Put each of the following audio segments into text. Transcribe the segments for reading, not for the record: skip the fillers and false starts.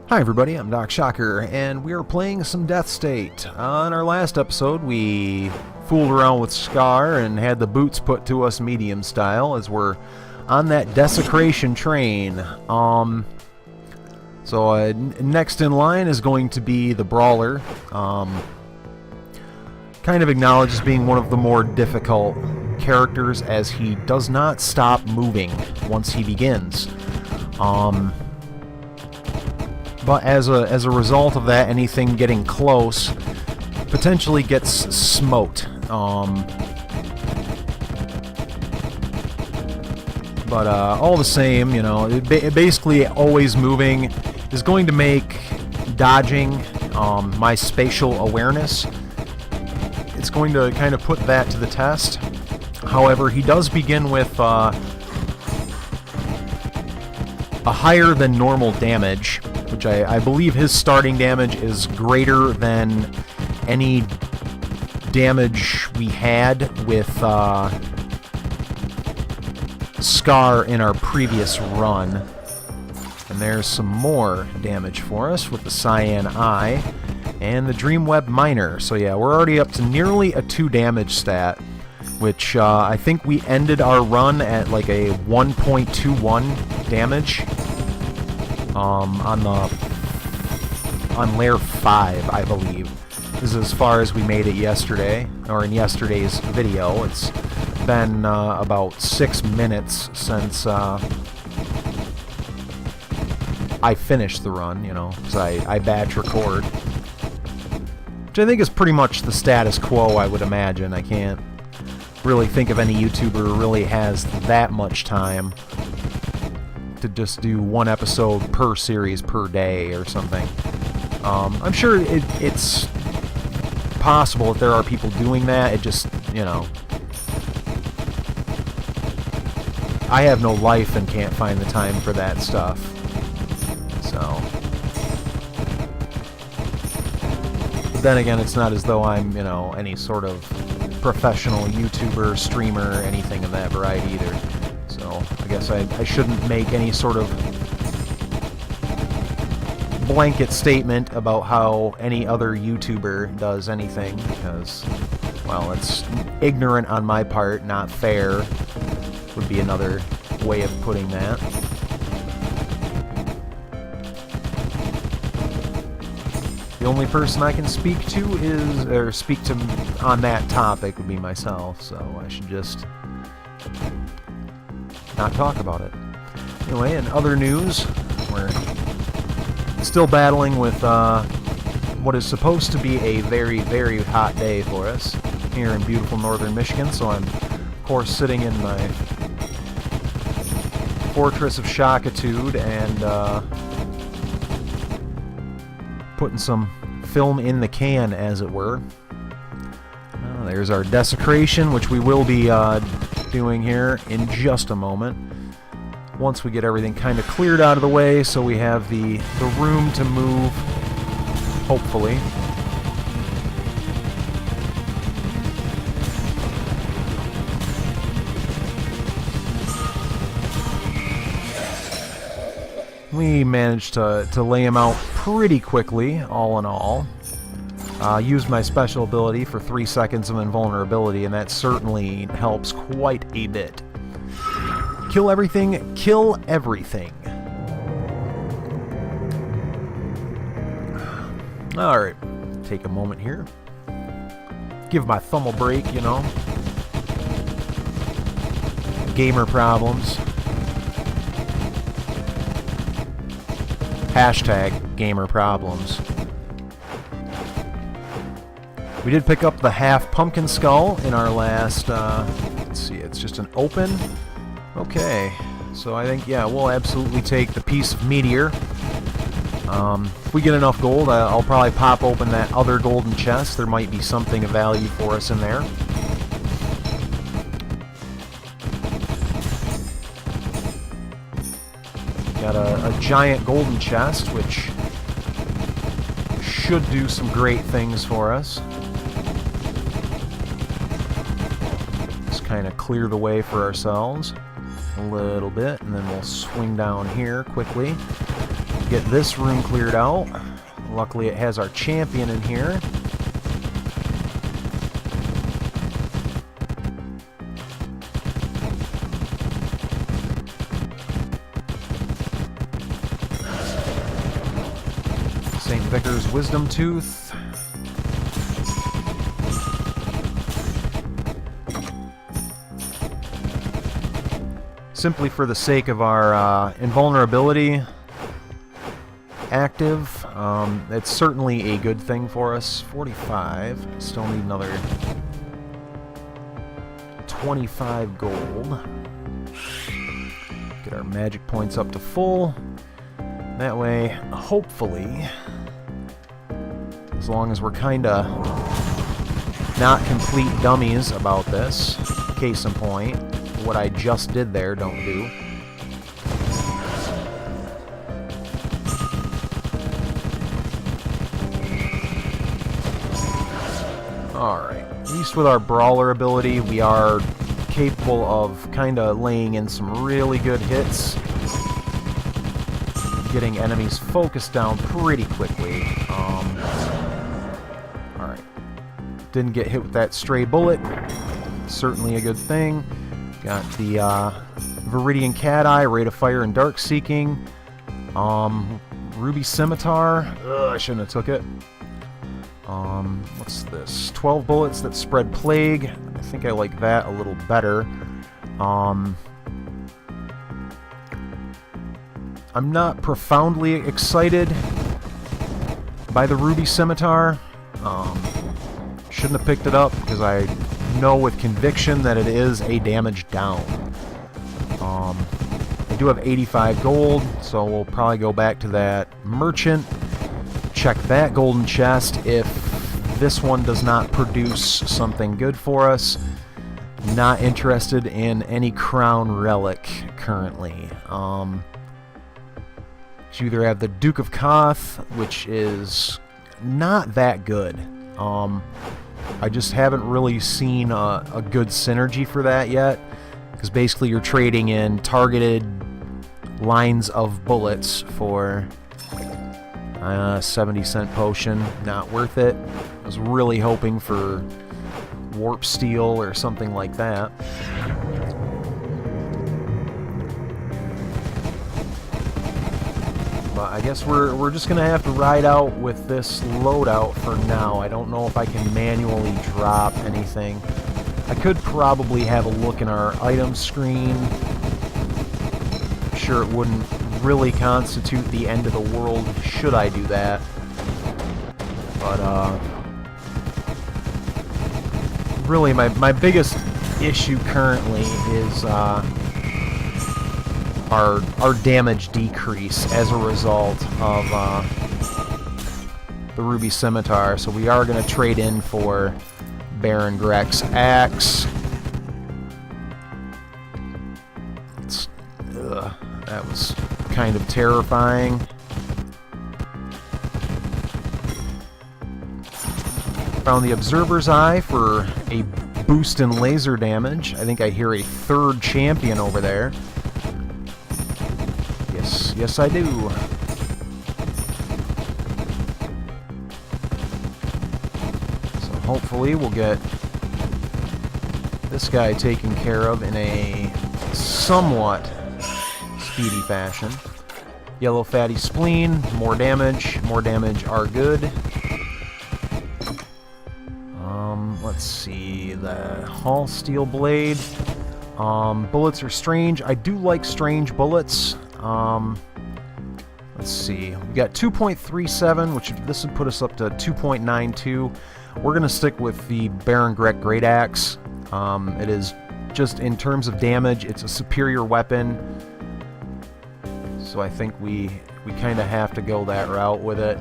Hi everybody, I'm Doc Shocker, and we are playing some Deathstate. In our last episode, we fooled around with Scar and had the boots put to us medium style as we're on that desecration train. Next in line is going to be the Brawler. Kind of acknowledged as being one of the more difficult characters as he does not stop moving once he begins. But as a result of that, anything getting close potentially gets smote. But all the same, you know, basically always moving is going to make dodging my spatial awareness. It's going to kind of put that to the test. However, he does begin with a higher than normal damage, which I believe his starting damage is greater than any damage we had with Scar in our previous run. And there's some more damage for us with the Cyan Eye and the Dreamweb Miner. So yeah, we're already up to nearly a 2 damage stat, which I think we ended our run at like a 1.21 damage. On layer 5, I believe. This is as far as we made it yesterday, or in yesterday's video. It's been about 6 minutes since I finished the run, you know, because I batch record. Which I think is pretty much the status quo, I would imagine. I can't really think of any YouTuber who really has that much time to just do 1 episode per series per day or something. I'm sure it's possible that there are people doing that. It just, you know, I have no life and can't find the time for that stuff. So, but then again, it's not as though I'm, you know, any sort of professional YouTuber, streamer, anything of that variety either. So I guess I shouldn't make any sort of blanket statement about how any other YouTuber does anything, because, well, it's ignorant on my part, not fair, would be another way of putting that. The only person I can speak to on that topic would be myself, so I should just not talk about it. Anyway, in other news, we're still battling with what is supposed to be a very, very hot day for us here in beautiful northern Michigan, so I'm, of course, sitting in my Fortress of Shockitude and putting some film in the can, as it were. There's our desecration, which we will be doing here in just a moment, once we get everything kind of cleared out of the way, so we have the room to move, hopefully. We managed to lay him out pretty quickly, all in all. Used my special ability for 3 seconds of invulnerability, and that certainly helps quite a bit. Kill everything, kill everything. Alright, take a moment here. Give my thumb a break, you know. Gamer problems. Hashtag gamer problems. We did pick up the half pumpkin skull in our last, let's see, it's just an open. Okay, so I think, yeah, we'll absolutely take the piece of meteor. If we get enough gold, I'll probably pop open that other golden chest. There might be something of value for us in there. Got a giant golden chest, which should do some great things for us. Just kind of clear the way for ourselves a little bit, and then we'll swing down here quickly. get this room cleared out. Luckily, it has our champion in here. St. Vicar's Wisdom Tooth. Simply for the sake of our invulnerability active, it's certainly a good thing for us. 45. Still need another 25 gold. Get our magic points up to full. That way, hopefully, as long as we're kinda not complete dummies about this, case in point, what I just did there, don't do. Alright, at least with our brawler ability, we are capable of kinda laying in some really good hits. Getting enemies focused down pretty quickly. Alright. Didn't get hit with that stray bullet. Certainly a good thing. Got the Viridian Cat Eye, Rate of Fire, and Dark Seeking. Ruby Scimitar. Ugh, I shouldn't have took it. What's this? 12 bullets that spread plague. I think I like that a little better. I'm not profoundly excited by the Ruby Scimitar. Shouldn't have picked it up because I know with conviction that it is a damage down. I do have 85 gold, so we'll probably go back to that merchant, check that golden chest. If this one does not produce something good for us, not interested in any crown relic currently. You either have the Duke of Koth, which is not that good. I just haven't really seen a good synergy for that yet, because basically you're trading in targeted lines of bullets for 70-cent potion. Not worth it. I was really hoping for warp steel or something like that. But I guess we're just gonna have to ride out with this loadout for now. I don't know if I can manually drop anything. I could probably have a look in our items screen. I'm sure it wouldn't really constitute the end of the world should I do that. But really my biggest issue currently is our damage decrease as a result of the Ruby Scimitar. So we are going to trade in for Baron Grek's axe. That was kind of terrifying. Found the Observer's Eye for a boost in laser damage. I think I hear a third champion over there. Yes, I do. So hopefully we'll get this guy taken care of in a somewhat speedy fashion. Yellow Fatty Spleen, more damage are good. Let's see, the Hall Steel Blade. Bullets are strange. I do like strange bullets. Let's see, we got 2.37, which this would put us up to 2.92. We're going to stick with the Baron Grek Great Axe. It is just, in terms of damage, it's a superior weapon. So I think we kind of have to go that route with it.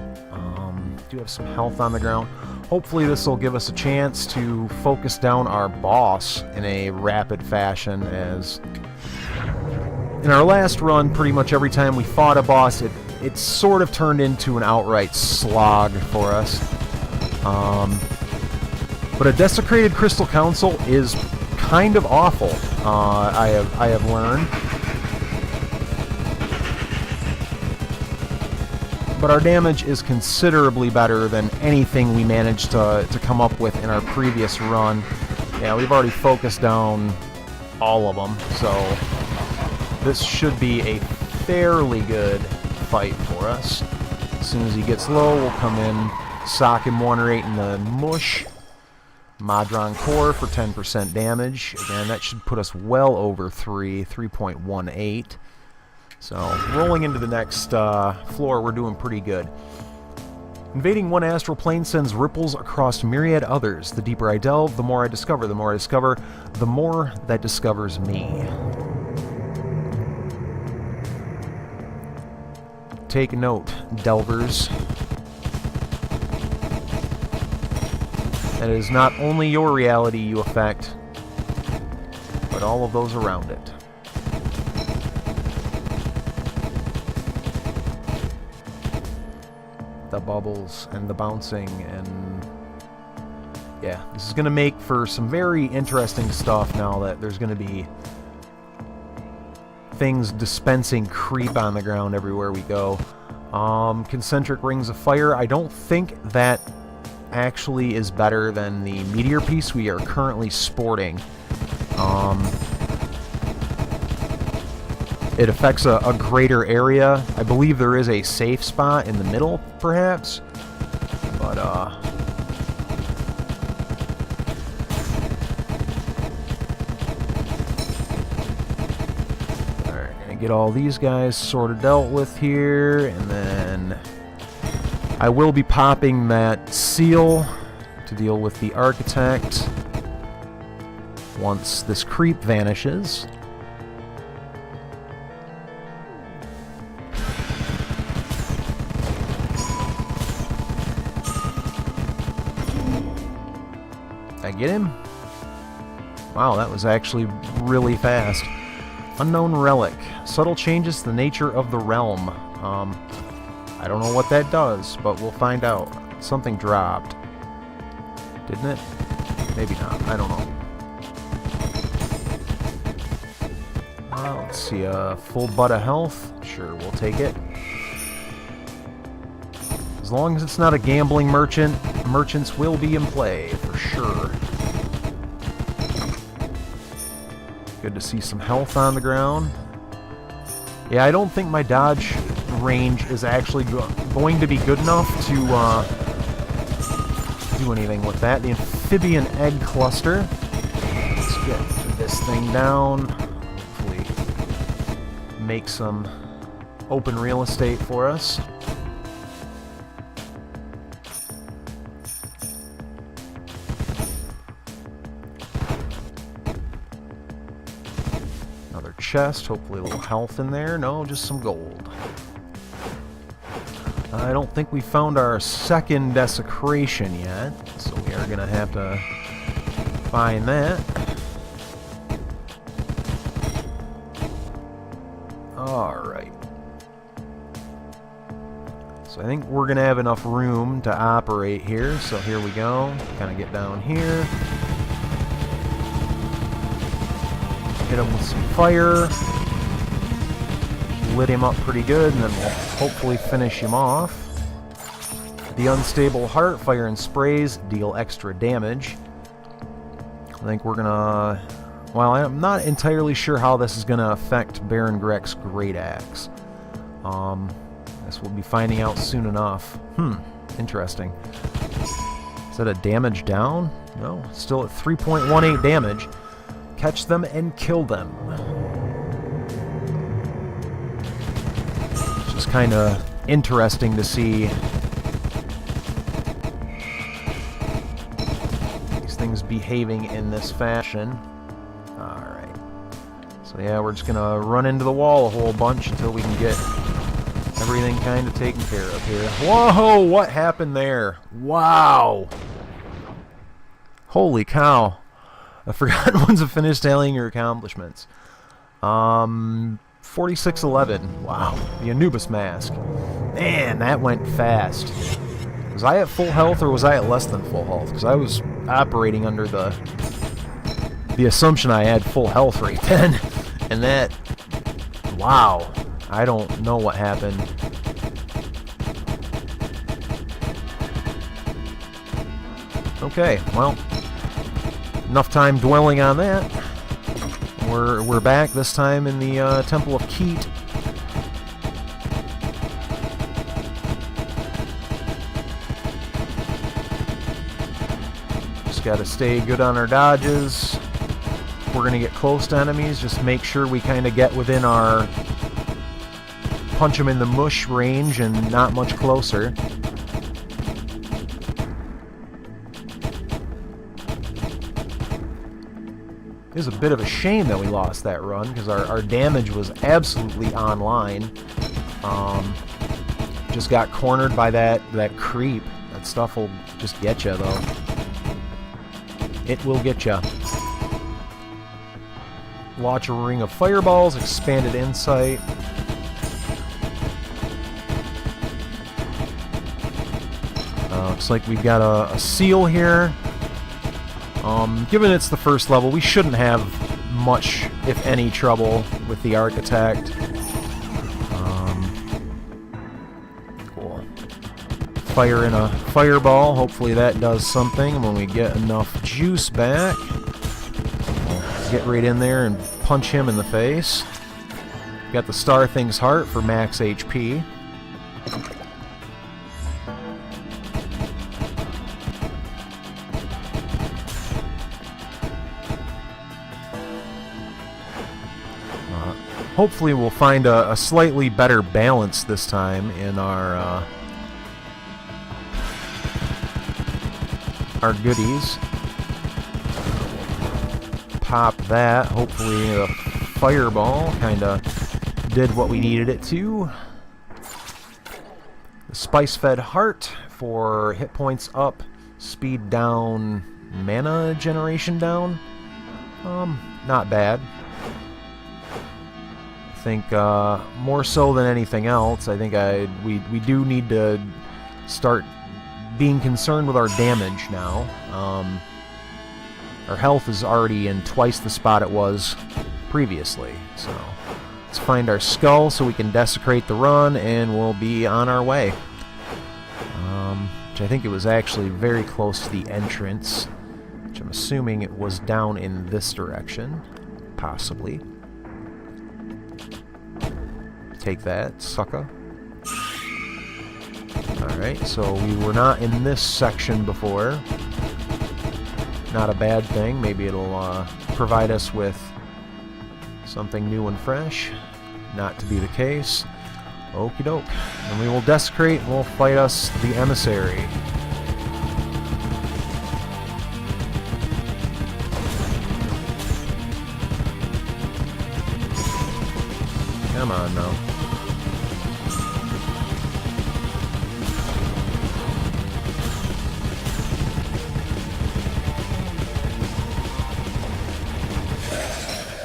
Do have some health on the ground. Hopefully this will give us a chance to focus down our boss in a rapid fashion, as in our last run, pretty much every time we fought a boss, it sort of turned into an outright slog for us. But a Desecrated Crystal Council is kind of awful, I have learned. but our damage is considerably better than anything we managed to come up with in our previous run. Yeah, we've already focused down all of them, so this should be a fairly good fight for us. As soon as he gets low, we'll come in, sock him one right in the mush. Madron Core for 10% damage. Again, that should put us well over 3.18. So, rolling into the next floor, we're doing pretty good. Invading one astral plane sends ripples across myriad others. The deeper I delve, the more I discover. The more I discover, the more that discovers me. Take note, delvers. That is not only your reality you affect, but all of those around it. The bubbles and the bouncing, and yeah, this is going to make for some very interesting stuff now that there's going to be things dispensing creep on the ground everywhere we go. Concentric rings of fire. I don't think that actually is better than the meteor piece we are currently sporting. It affects a greater area. I believe there is a safe spot in the middle, perhaps. But, alright, gonna get all these guys sort of dealt with here, and then I will be popping that seal to deal with the architect once this creep vanishes. Did I get him? Wow, that was actually really fast. Unknown relic. Subtle changes to the nature of the realm. I don't know what that does, but we'll find out. Something dropped. Didn't it? Maybe not. I don't know. Let's see. A full butt of health. Sure, we'll take it. As long as it's not a gambling merchant, merchants will be in play, for sure. Good to see some health on the ground. Yeah, I don't think my dodge range is actually going to be good enough to do anything with that. The amphibian egg cluster. Let's get this thing down. Hopefully make some open real estate for us. Another chest, hopefully a little health in there. No, just some gold. I don't think we found our second desecration yet, so we are going to have to find that. Alright. So I think we're going to have enough room to operate here, so here we go. Kind of get down here. Hit him with some fire. Lit him up pretty good, and then we'll hopefully finish him off. The unstable heart, fire and sprays deal extra damage. I think we're gonna... Well, I'm not entirely sure how this is gonna affect Baron Grek's Great Axe. I guess we'll be finding out soon enough. Interesting. Is that a damage down? No, still at 3.18 damage. Catch them and kill them. It's kind of interesting to see these things behaving in this fashion. Alright. So yeah, we're just gonna run into the wall a whole bunch until we can get everything kind of taken care of here. Whoa! What happened there? Wow! Holy cow. I forgot once I finished tallying your accomplishments. 4611. Wow. The Anubis Mask. Man, that went fast. Was I at full health or was I at less than full health? Because I was operating under the assumption I had full health right then. And that... Wow. I don't know what happened. Okay, well, enough time dwelling on that. We're back, this time in the Temple of Keet. Just gotta stay good on our dodges. We're gonna get close to enemies, just make sure we kind of get within our punch them in the mush range and not much closer. It was a bit of a shame that we lost that run, because our damage was absolutely online. Just got cornered by that creep. That stuff will just get you, though. It will get you. Launch a ring of fireballs, expanded insight. Looks like we've got a seal here. Given it's the first level, we shouldn't have much, if any, trouble with the Architect. Cool. Fire in a fireball. Hopefully that does something. When we get enough juice back, we'll get right in there and punch him in the face. Got the Star Thing's Heart for max HP. Hopefully we'll find a slightly better balance this time in our goodies. Pop that. Hopefully the fireball kind of did what we needed it to. The Spice-Fed Heart for hit points up, speed down, mana generation down. Not bad. I think more so than anything else, I think we do need to start being concerned with our damage now. Our health is already in twice the spot it was previously, so let's find our skull so we can desecrate the run, and we'll be on our way. Which I think it was actually very close to the entrance, which I'm assuming it was down in this direction, possibly. Take that, sucker. Alright, so we were not in this section before. Not a bad thing. Maybe it'll provide us with something new and fresh. Not to be the case. Okie doke. And we will desecrate and we'll fight us the emissary. Come on now.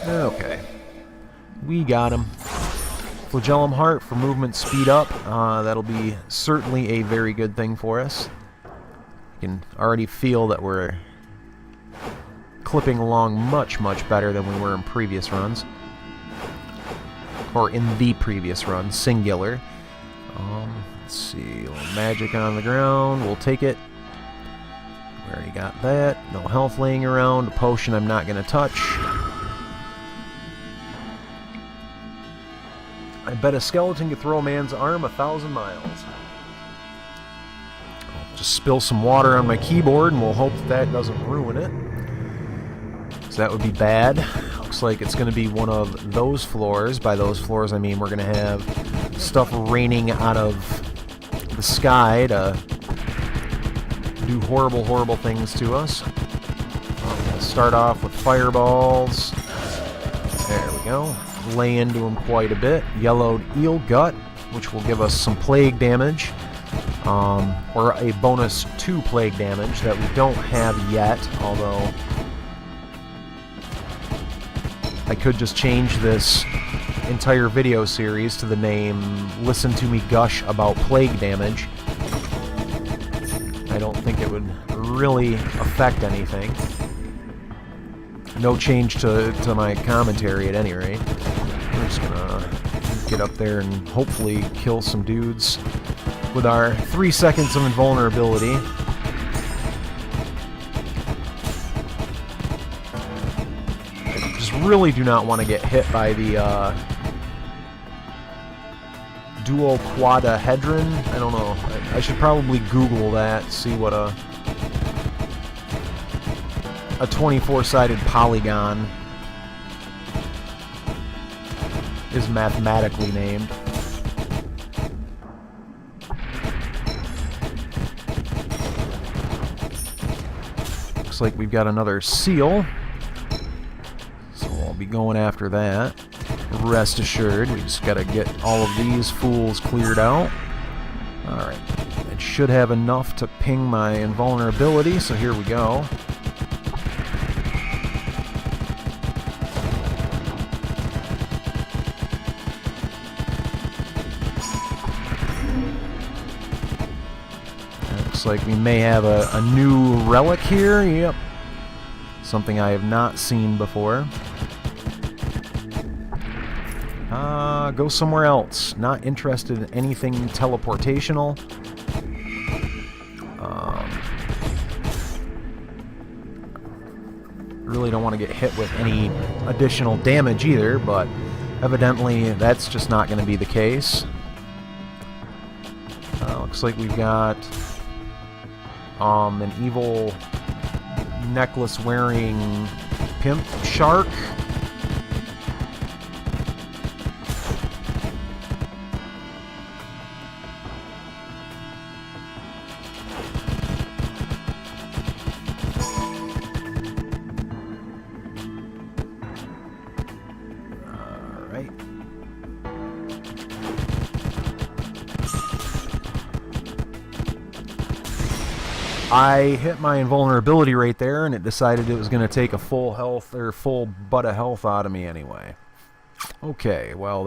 Okay. We got him. Flagellum Heart for movement speed up. That'll be certainly a very good thing for us. You can already feel that we're clipping along much, much better than we were in previous runs. Or in the previous run, singular. Let's see, a little magic on the ground. We'll take it. We already got that. No health laying around. A potion I'm not going to touch. I bet a skeleton could throw a man's arm 1,000 miles. I'll just spill some water on my keyboard and we'll hope that doesn't ruin it. So that would be bad. Looks like it's going to be one of those floors. By those floors, I mean we're going to have stuff raining out of the sky to do horrible, horrible things to us. I'm going to start off with fireballs. There we go. Lay into him quite a bit. Yellowed eel gut, which will give us some plague damage, or a bonus 2 plague damage that we don't have yet, although I could just change this entire video series to the name Listen to Me Gush About Plague Damage. I don't think it would really affect anything. No change to my commentary at any rate. We're just gonna get up there and hopefully kill some dudes with our 3 seconds of invulnerability. really do not want to get hit by the duoquadahedron. I don't know. I should probably Google that, see what a 24-sided polygon is mathematically named. Looks like we've got another seal, so I'll be going after that. Rest assured, we just gotta get all of these fools cleared out. Alright, it should have enough to ping my invulnerability, so here we go. Looks like we may have a new relic here. Yep. Something I have not seen before. Go somewhere else. Not interested in anything teleportational. Really don't want to get hit with any additional damage either, but evidently that's just not going to be the case. Looks like we've got an evil necklace-wearing pimp shark. I hit my invulnerability right there, and it decided it was going to take a full health, or full butt of health out of me anyway. Okay, well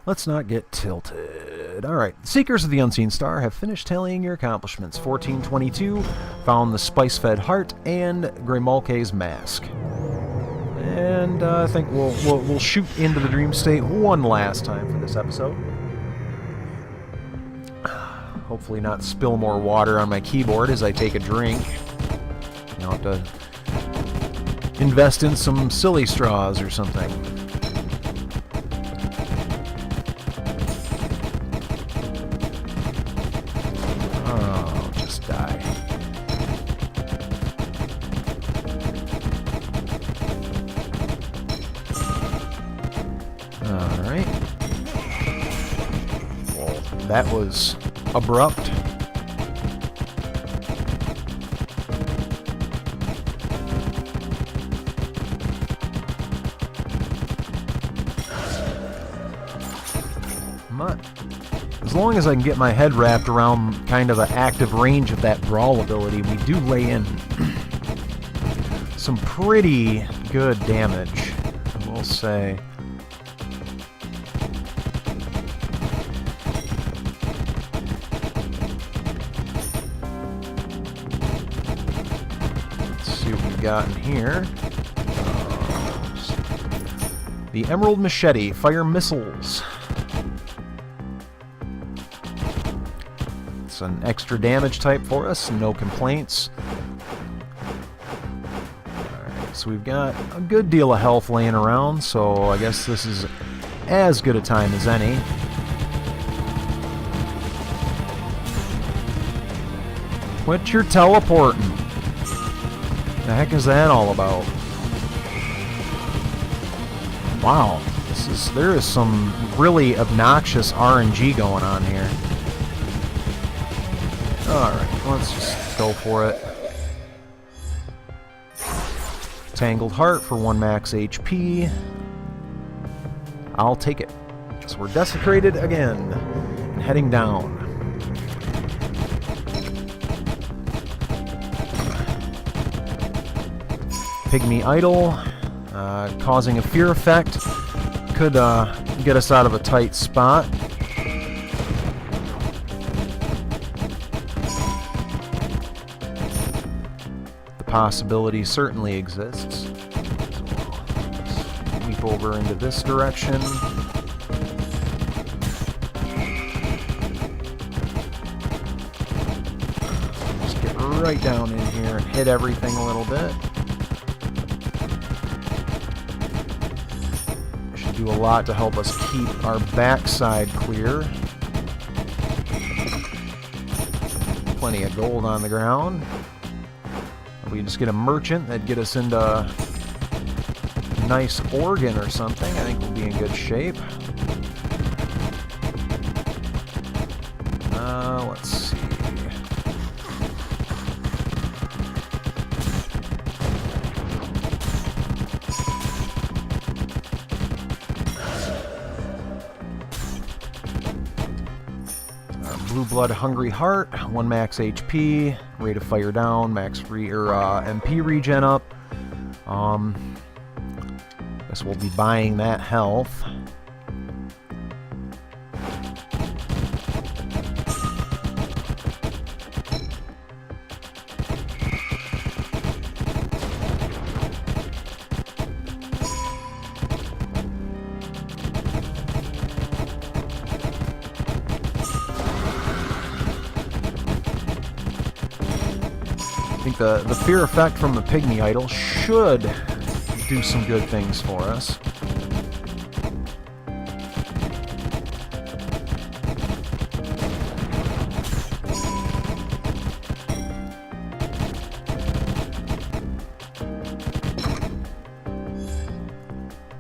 let's not get tilted. Alright, Seekers of the Unseen Star have finished tallying your accomplishments. 1422, found the Spice-Fed Heart, and Grimalke's Mask. And I think we'll shoot into the Dream State one last time for this episode. Hopefully not spill more water on my keyboard as I take a drink. I'll have to invest in some silly straws or something. Oh, just die. Alright. Well, that was abrupt. As long as I can get my head wrapped around kind of the active range of that brawl ability, we do lay in some pretty good damage, I will say. Got in here. The Emerald Machete, fire missiles. It's an extra damage type for us, no complaints. Alright, so we've got a good deal of health laying around, so I guess this is as good a time as any. Quit your teleporting. The heck is that all about? Wow, there is some really obnoxious RNG going on here. Alright, let's just go for it. Tangled Heart for 1 max HP. I'll take it. So we're desecrated again and heading down. Pygmy Idol, causing a fear effect, could get us out of a tight spot. The possibility certainly exists. So leap over into this direction. Just get right down in here and hit everything a little bit. do a lot to help us keep our backside clear. Plenty of gold on the ground. If we just get a merchant that'd get us into a nice organ or something, I think we'll be in good shape. Let's see. Blue Blood Hungry Heart, 1 max HP, rate of fire down, max MP regen up. Guess we'll be buying that health. I think the fear effect from the Pygmy Idol should do some good things for us.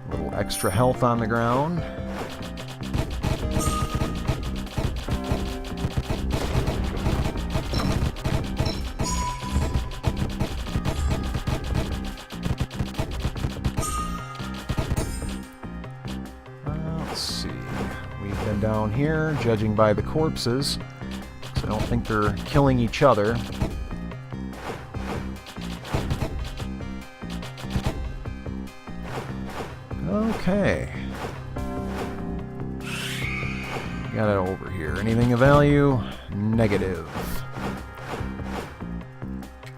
A little extra health on the ground. Down here, judging by the corpses, so I don't think they're killing each other. Okay. Got it over here. Anything of value? Negative.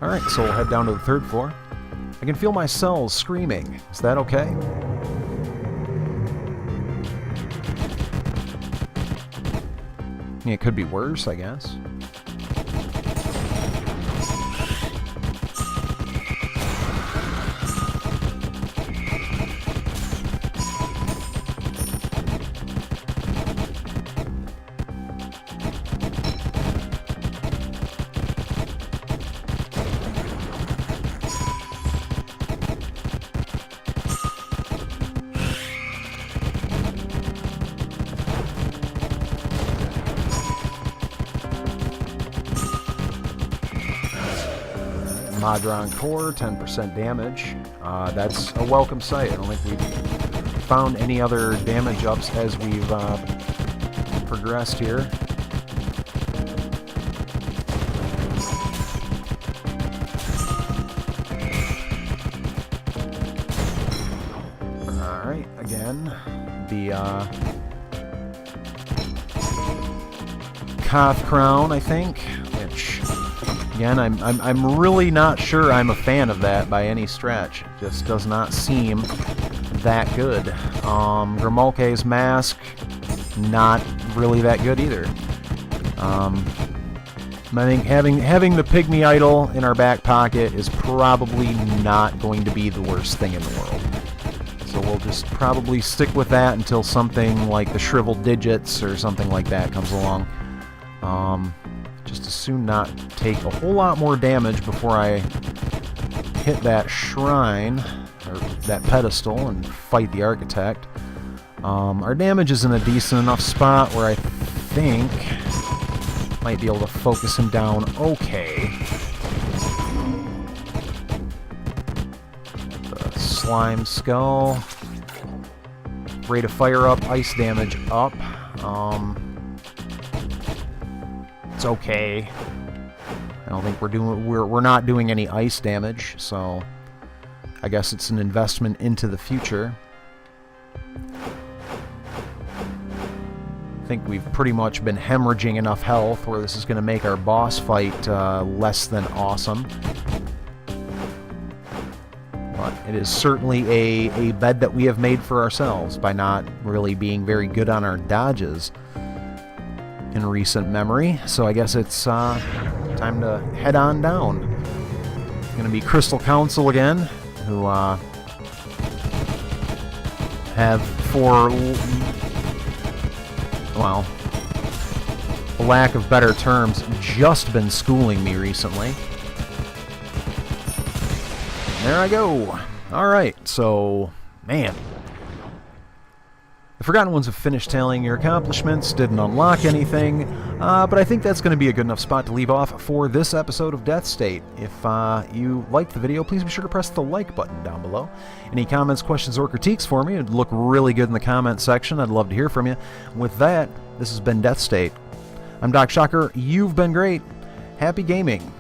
Alright, so we'll head down to the 3rd floor. I can feel my cells screaming. Is that okay? It could be worse, I guess. Modron Core, 10% damage. That's a welcome sight. I don't think we've found any other damage ups as we've progressed here. Alright, again, the Koth Crown, I think, which... Again, I'm really not sure I'm a fan of that by any stretch. It just does not seem that good. Grimalke's Mask, not really that good either. I think having the Pygmy Idol in our back pocket is probably not going to be the worst thing in the world. So we'll just probably stick with that until something like the Shriveled Digits or something like that comes along. Just as soon not take a whole lot more damage before I hit that shrine, or that pedestal, and fight the Architect. Our damage is in a decent enough spot where I think might be able to focus him down okay. The Slime Skull. Rate of fire up, ice damage up. It's okay. I don't think we're not doing any ice damage, so I guess it's an investment into the future. I think we've pretty much been hemorrhaging enough health where this is going to make our boss fight less than awesome. But it is certainly a bed that we have made for ourselves by not really being very good on our dodges in recent memory, so I guess it's time to head on down. It's going to be Crystal Council again, who have, for, well, a lack of better terms, just been schooling me recently. There I go. Alright, so, man. The Forgotten Ones have finished tallying your accomplishments, didn't unlock anything, but I think that's going to be a good enough spot to leave off for this episode of Deathstate. If you liked the video, please be sure to press the like button down below. Any comments, questions, or critiques for me, it'd look really good in the comment section. I'd love to hear from you. With that, this has been Deathstate. I'm Doc Shocker. You've been great. Happy gaming.